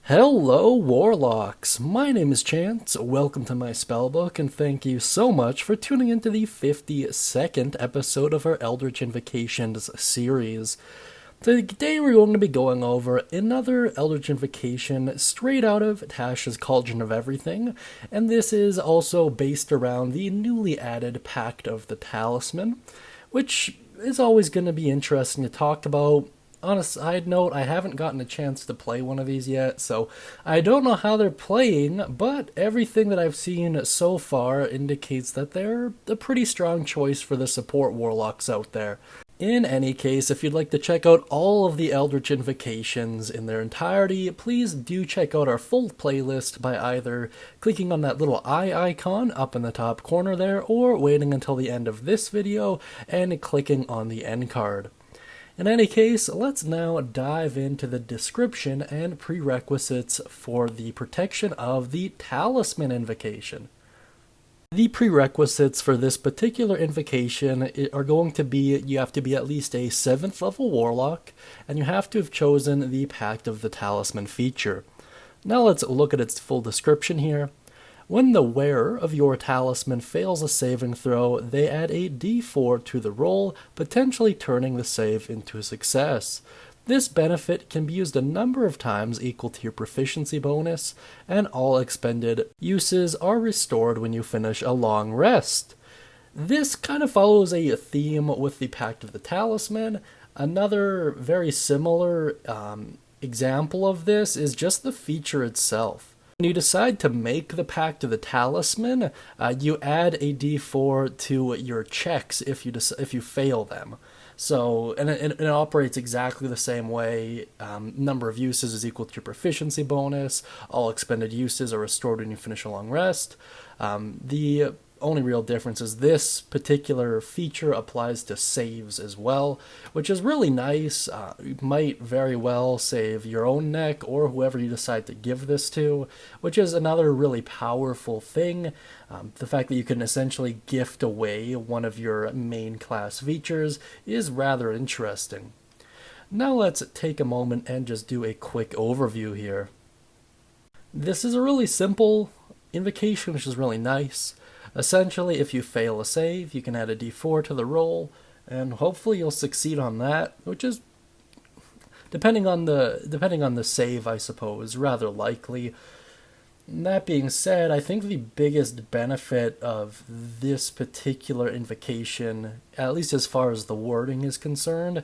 Hello, Warlocks! My name is Chance, welcome to my spellbook, and thank you so much for tuning into the 52nd episode of our Eldritch Invocations series. Today we're going to be going over another Eldritch Invocation straight out of Tasha's Cauldron of Everything, and this is also based around the newly added Pact of the Talisman, which is always going to be interesting to talk about. On a side note, I haven't gotten a chance to play one of these yet, so I don't know how they're playing, but everything that I've seen so far indicates that they're a pretty strong choice for the support warlocks out there. In any case, if you'd like to check out all of the Eldritch Invocations in their entirety, please do check out our full playlist by either clicking on that little eye icon up in the top corner there, or waiting until the end of this video and clicking on the end card. In any case, let's now dive into the description and prerequisites for the protection of the Talisman invocation. The prerequisites for this particular invocation are going to be you have to be at least a 7th level warlock, and you have to have chosen the Pact of the Talisman feature. Now let's look at its full description here. When the wearer of your talisman fails a saving throw, they add a d4 to the roll, potentially turning the save into a success. This benefit can be used a number of times equal to your proficiency bonus, and all expended uses are restored when you finish a long rest. This kind of follows a theme with the Pact of the Talisman. Another very similar example of this is just the feature itself. When you decide to make the Pact of the Talisman, you add a d4 to your checks if you fail them. So, and it operates exactly the same way. Number of uses is equal to your proficiency bonus. All expended uses are restored when you finish a long rest. The only real difference is this particular feature applies to saves as well, which is really nice. You might very well save your own neck or whoever you decide to give this to, which is another really powerful thing. The fact that you can essentially gift away one of your main class features is rather interesting. Now let's take a moment and just do a quick overview here. This is a really simple invocation, which is really nice. Essentially, if you fail a save, you can add a d4 to the roll, and hopefully you'll succeed on that, which is, depending on the save, I suppose, rather likely. That being said, I think the biggest benefit of this particular invocation, at least as far as the wording is concerned,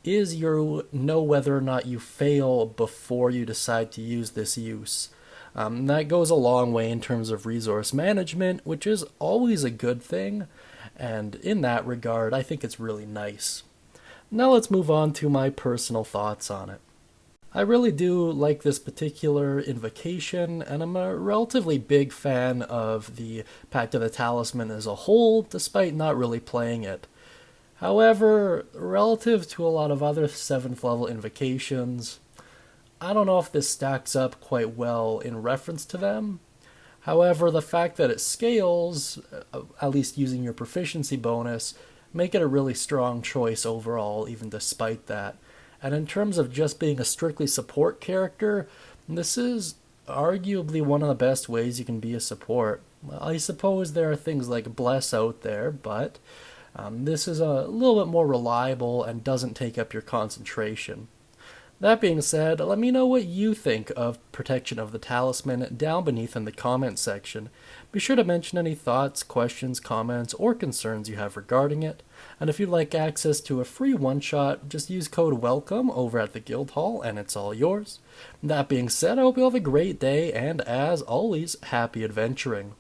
is you know whether or not you fail before you decide to use this use. That goes a long way in terms of resource management, which is always a good thing, and in that regard, I think it's really nice. Now let's move on to my personal thoughts on it. I really do like this particular invocation, and I'm a relatively big fan of the Pact of the Talisman as a whole, despite not really playing it. However, relative to a lot of other 7th level invocations, I don't know if this stacks up quite well in reference to them. However, the fact that it scales, at least using your proficiency bonus, make it a really strong choice overall, even despite that. And in terms of just being a strictly support character, this is arguably one of the best ways you can be a support. I suppose there are things like Bless out there, but this is a little bit more reliable and doesn't take up your concentration. That being said, let me know what you think of Protection of the Talisman down beneath in the comments section. Be sure to mention any thoughts, questions, comments, or concerns you have regarding it. And if you'd like access to a free one-shot, just use code WELCOME over at the Guild Hall and it's all yours. That being said, I hope you have a great day and, as always, happy adventuring.